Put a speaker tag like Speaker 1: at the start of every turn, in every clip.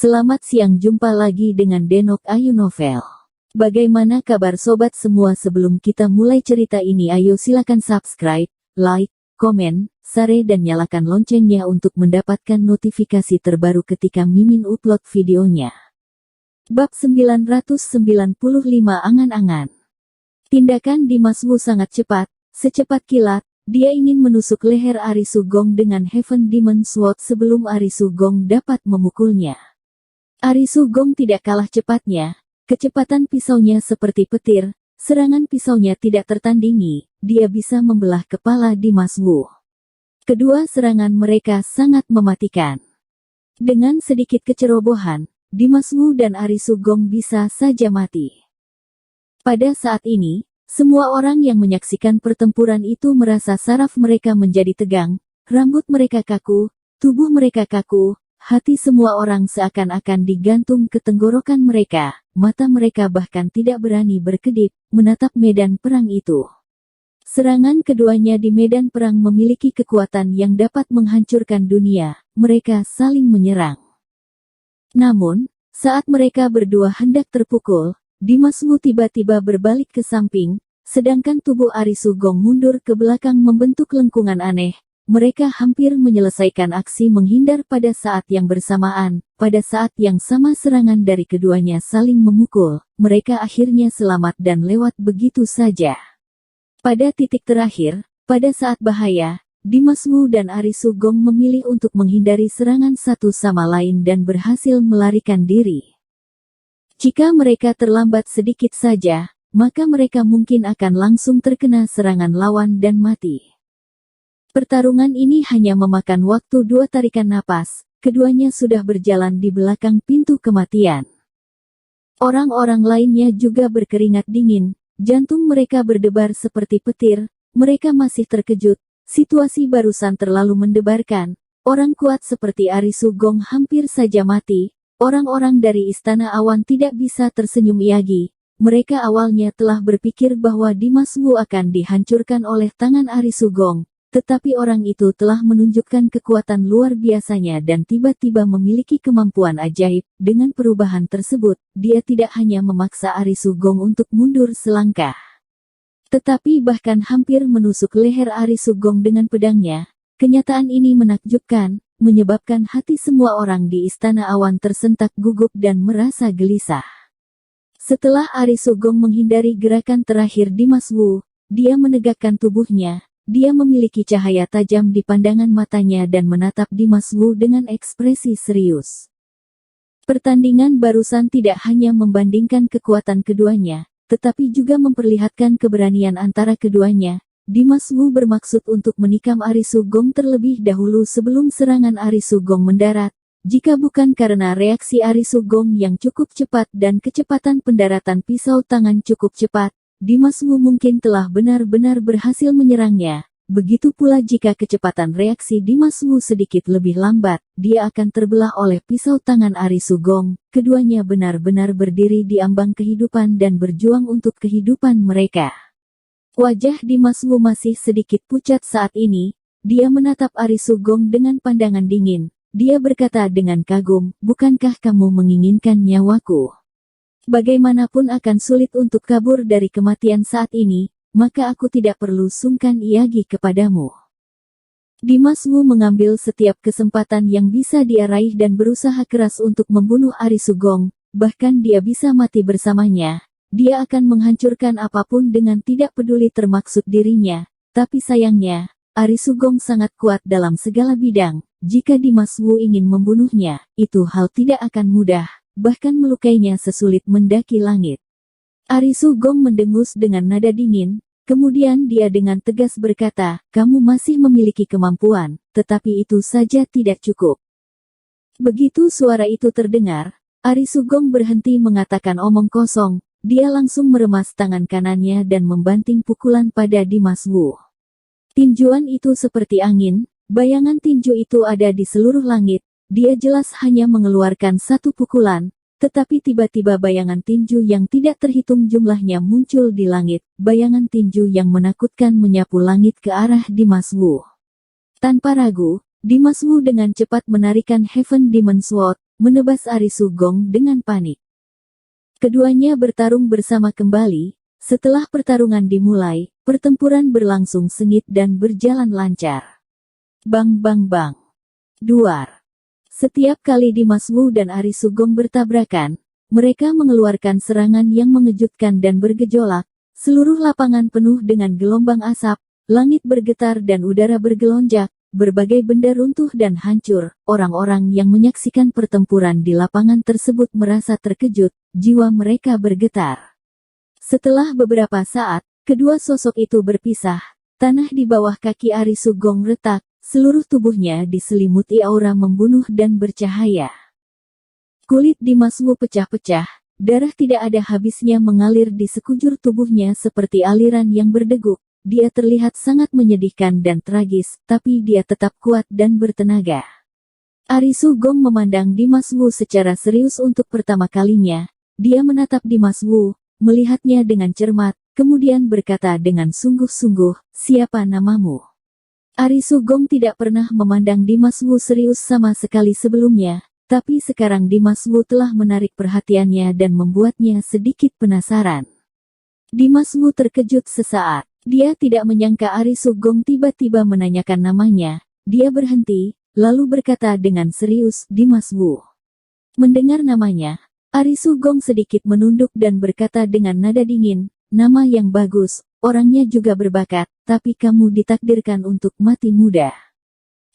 Speaker 1: Selamat siang, jumpa lagi dengan Denok Ayu Novel. Bagaimana kabar sobat semua? Sebelum kita mulai cerita ini, ayo silakan subscribe, like, komen, share dan nyalakan loncengnya untuk mendapatkan notifikasi terbaru ketika Mimin upload videonya. Bab 995 Angan-angan. Tindakan Dimas Wu sangat cepat, secepat kilat. Dia ingin menusuk leher Ari Sugong dengan Heaven Demon Sword sebelum Ari Sugong dapat memukulnya. Ari Sugong tidak kalah cepatnya, kecepatan pisaunya seperti petir, serangan pisaunya tidak tertandingi, dia bisa membelah kepala Dimas Wu. Kedua serangan mereka sangat mematikan. Dengan sedikit kecerobohan, Dimas Wu dan Ari Sugong bisa saja mati. Pada saat ini, semua orang yang menyaksikan pertempuran itu merasa saraf mereka menjadi tegang, rambut mereka kaku, tubuh mereka kaku. Hati semua orang seakan-akan digantung ke tenggorokan mereka, mata mereka bahkan tidak berani berkedip, menatap medan perang itu. Serangan keduanya di medan perang memiliki kekuatan yang dapat menghancurkan dunia, mereka saling menyerang. Namun, saat mereka berdua hendak terpukul, Dimas Wu tiba-tiba berbalik ke samping, sedangkan tubuh Ari Sugong mundur ke belakang membentuk lengkungan aneh. Mereka hampir menyelesaikan aksi menghindar pada saat yang bersamaan. Pada saat yang sama serangan dari keduanya saling memukul, mereka akhirnya selamat dan lewat begitu saja. Pada titik terakhir, pada saat bahaya, Dimas Wu dan Ari Sugong memilih untuk menghindari serangan satu sama lain dan berhasil melarikan diri. Jika mereka terlambat sedikit saja, maka mereka mungkin akan langsung terkena serangan lawan dan mati. Pertarungan ini hanya memakan waktu 2 tarikan napas, keduanya sudah berjalan di belakang pintu kematian. Orang-orang lainnya juga berkeringat dingin, jantung mereka berdebar seperti petir, mereka masih terkejut, situasi barusan terlalu mendebarkan, orang kuat seperti Ari Sugong hampir saja mati, orang-orang dari Istana Awan tidak bisa tersenyum iagi, mereka awalnya telah berpikir bahwa Dimas Wu akan dihancurkan oleh tangan Ari Sugong. Tetapi orang itu telah menunjukkan kekuatan luar biasanya dan tiba-tiba memiliki kemampuan ajaib. Dengan perubahan tersebut, dia tidak hanya memaksa Ari Sugong untuk mundur selangkah, tetapi bahkan hampir menusuk leher Ari Sugong dengan pedangnya. Kenyataan ini menakjubkan, menyebabkan hati semua orang di Istana Awan tersentak gugup dan merasa gelisah. Setelah Ari Sugong menghindari gerakan terakhir Dimas Wu, dia menegakkan tubuhnya. Dia memiliki cahaya tajam di pandangan matanya dan menatap Dimas Wu dengan ekspresi serius. Pertandingan barusan tidak hanya membandingkan kekuatan keduanya, tetapi juga memperlihatkan keberanian antara keduanya. Dimas Wu bermaksud untuk menikam Ari Sugong terlebih dahulu sebelum serangan Ari Sugong mendarat. Jika bukan karena reaksi Ari Sugong yang cukup cepat dan kecepatan pendaratan pisau tangan cukup cepat, Dimas Wu mungkin telah benar-benar berhasil menyerangnya. Begitu pula jika kecepatan reaksi Dimas Wu sedikit lebih lambat, dia akan terbelah oleh pisau tangan Ari Sugong. Keduanya benar-benar berdiri di ambang kehidupan dan berjuang untuk kehidupan mereka. Wajah Dimas Wu masih sedikit pucat saat ini. Dia menatap Ari Sugong dengan pandangan dingin. Dia berkata dengan kagum, "Bukankah kamu menginginkan nyawaku? Bagaimanapun akan sulit untuk kabur dari kematian saat ini, maka aku tidak perlu sungkan iagi kepadamu." Dimas Wu mengambil setiap kesempatan yang bisa dia raih dan berusaha keras untuk membunuh Ari Sugong, bahkan dia bisa mati bersamanya. Dia akan menghancurkan apapun dengan tidak peduli termaksud dirinya, tapi sayangnya, Ari Sugong sangat kuat dalam segala bidang. Jika Dimas Wu ingin membunuhnya, itu hal tidak akan mudah. Bahkan melukainya sesulit mendaki langit. Ari Sugong mendengus dengan nada dingin, kemudian dia dengan tegas berkata, "Kamu masih memiliki kemampuan, tetapi itu saja tidak cukup." Begitu suara itu terdengar, Ari Sugong berhenti mengatakan omong kosong, dia langsung meremas tangan kanannya dan membanting pukulan pada Dimas Wu. Tinjuan itu seperti angin, bayangan tinju itu ada di seluruh langit. Dia jelas hanya mengeluarkan satu pukulan, tetapi tiba-tiba bayangan tinju yang tidak terhitung jumlahnya muncul di langit, bayangan tinju yang menakutkan menyapu langit ke arah Dimas Wu. Tanpa ragu, Dimas Wu dengan cepat menarikan Heaven Demon Sword, menebas Arisugong dengan panik. Keduanya bertarung bersama kembali. Setelah pertarungan dimulai, pertempuran berlangsung sengit dan berjalan lancar. Bang bang bang. Duar. Setiap kali Dimas Wu dan Arisugong bertabrakan, mereka mengeluarkan serangan yang mengejutkan dan bergejolak. Seluruh lapangan penuh dengan gelombang asap, langit bergetar dan udara bergelonjak, berbagai benda runtuh dan hancur. Orang-orang yang menyaksikan pertempuran di lapangan tersebut merasa terkejut, jiwa mereka bergetar. Setelah beberapa saat, kedua sosok itu berpisah. Tanah di bawah kaki Arisugong retak, seluruh tubuhnya diselimuti aura membunuh dan bercahaya. Kulit Dimas Wu pecah-pecah, darah tidak ada habisnya mengalir di sekujur tubuhnya seperti aliran yang berdeguk. Dia terlihat sangat menyedihkan dan tragis, tapi dia tetap kuat dan bertenaga. Arisugong memandang Dimas Wu secara serius untuk pertama kalinya. Dia menatap Dimas Wu, melihatnya dengan cermat, kemudian berkata dengan sungguh-sungguh, "Siapa namamu?" Arisugong tidak pernah memandang Dimas Wu serius sama sekali sebelumnya, tapi sekarang Dimas Wu telah menarik perhatiannya dan membuatnya sedikit penasaran. Dimas Wu terkejut sesaat. Dia tidak menyangka Arisugong tiba-tiba menanyakan namanya. Dia berhenti, lalu berkata dengan serius, "Dimas Wu." Mendengar namanya, Arisugong sedikit menunduk dan berkata dengan nada dingin, "Nama yang bagus. Orangnya juga berbakat, tapi kamu ditakdirkan untuk mati muda."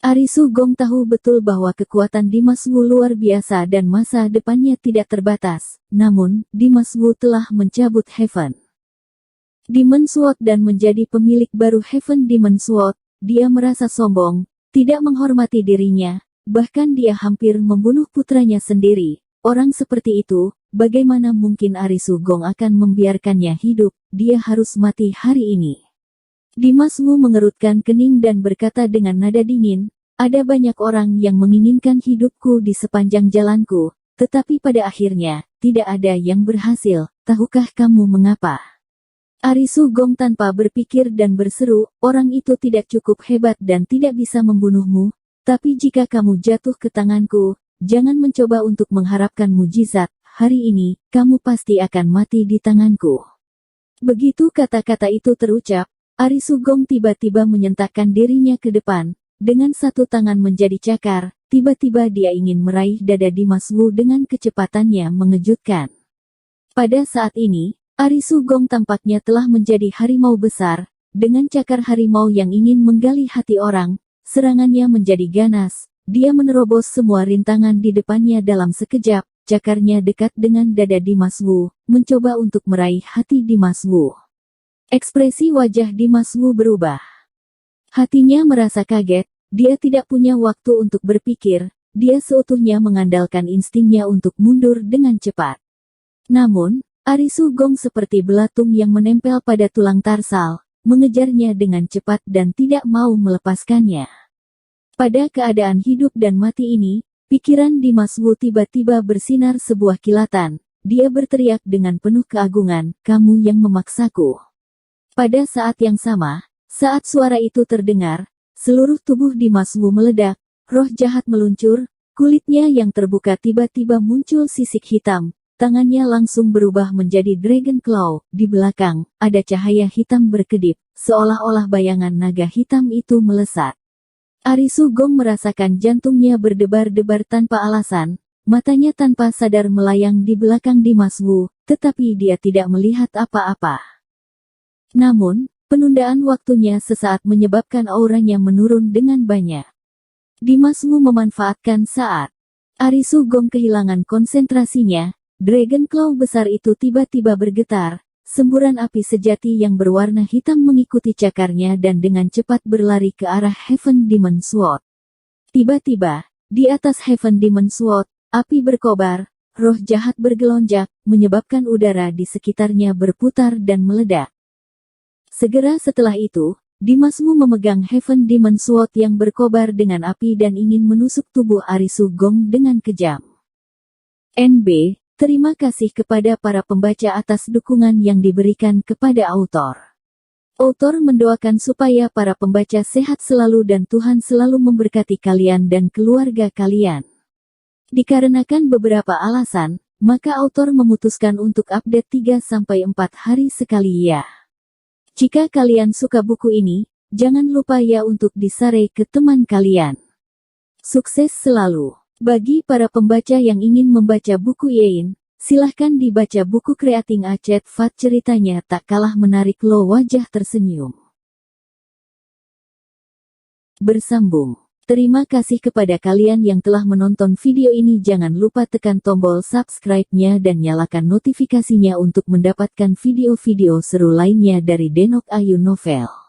Speaker 1: Arisugong tahu betul bahwa kekuatan Dimas Wu luar biasa dan masa depannya tidak terbatas. Namun, Dimas Wu telah mencabut Heaven Demon Sword dan menjadi pemilik baru Heaven Demon Sword. Dia merasa sombong, tidak menghormati dirinya, bahkan dia hampir membunuh putranya sendiri. Orang seperti itu, bagaimana mungkin Arisugong akan membiarkannya hidup? Dia harus mati hari ini. Dimas Wu mengerutkan kening dan berkata dengan nada dingin, "Ada banyak orang yang menginginkan hidupku di sepanjang jalanku, tetapi pada akhirnya, tidak ada yang berhasil. Tahukah kamu mengapa?" Arisugong tanpa berpikir dan berseru, "Orang itu tidak cukup hebat dan tidak bisa membunuhmu, tapi jika kamu jatuh ke tanganku, jangan mencoba untuk mengharapkan mujizat. Hari ini, kamu pasti akan mati di tanganku." Begitu kata-kata itu terucap, Arisugong tiba-tiba menyentakkan dirinya ke depan, dengan satu tangan menjadi cakar, tiba-tiba dia ingin meraih dada Dimas Wu dengan kecepatannya mengejutkan. Pada saat ini, Arisugong tampaknya telah menjadi harimau besar, dengan cakar harimau yang ingin menggali hati orang, serangannya menjadi ganas, dia menerobos semua rintangan di depannya dalam sekejap, cakarnya dekat dengan dada Dimas Wu, mencoba untuk meraih hati Dimas Wu. Ekspresi wajah Dimas Wu berubah. Hatinya merasa kaget, dia tidak punya waktu untuk berpikir, dia seutuhnya mengandalkan instingnya untuk mundur dengan cepat. Namun, Arisugong seperti belatung yang menempel pada tulang tarsal, mengejarnya dengan cepat dan tidak mau melepaskannya. Pada keadaan hidup dan mati ini, pikiran Dimas Wu tiba-tiba bersinar sebuah kilatan. Dia berteriak dengan penuh keagungan, "Kamu yang memaksaku." Pada saat yang sama, saat suara itu terdengar, seluruh tubuh Dimas Wu meledak, roh jahat meluncur, kulitnya yang terbuka tiba-tiba muncul sisik hitam, tangannya langsung berubah menjadi Dragon Claw. Di belakang, ada cahaya hitam berkedip, seolah-olah bayangan naga hitam itu melesat. Arisugong merasakan jantungnya berdebar-debar tanpa alasan, matanya tanpa sadar melayang di belakang Dimas Wu, tetapi dia tidak melihat apa-apa. Namun, penundaan waktunya sesaat menyebabkan auranya menurun dengan banyak. Dimas Wu memanfaatkan saat Arisugong kehilangan konsentrasinya, Dragon Claw besar itu tiba-tiba bergetar. Semburan api sejati yang berwarna hitam mengikuti cakarnya dan dengan cepat berlari ke arah Heaven Demon Sword. Tiba-tiba, di atas Heaven Demon Sword, api berkobar, roh jahat bergelonjak, menyebabkan udara di sekitarnya berputar dan meledak. Segera setelah itu, Dimas Wu memegang Heaven Demon Sword yang berkobar dengan api dan ingin menusuk tubuh Arisugong dengan kejam. NB, terima kasih kepada para pembaca atas dukungan yang diberikan kepada autor. Autor mendoakan supaya para pembaca sehat selalu dan Tuhan selalu memberkati kalian dan keluarga kalian. Dikarenakan beberapa alasan, maka autor memutuskan untuk update 3-4 hari sekali ya. Jika kalian suka buku ini, jangan lupa ya untuk di-share ke teman kalian. Sukses selalu. Bagi para pembaca yang ingin membaca buku Yein, silahkan dibaca buku Creating a Chatbot, ceritanya tak kalah menarik loh, wajah tersenyum. Bersambung. Terima kasih kepada kalian yang telah menonton video ini. Jangan lupa tekan tombol subscribe-nya dan nyalakan notifikasinya untuk mendapatkan video-video seru lainnya dari Denok Ayu Novel.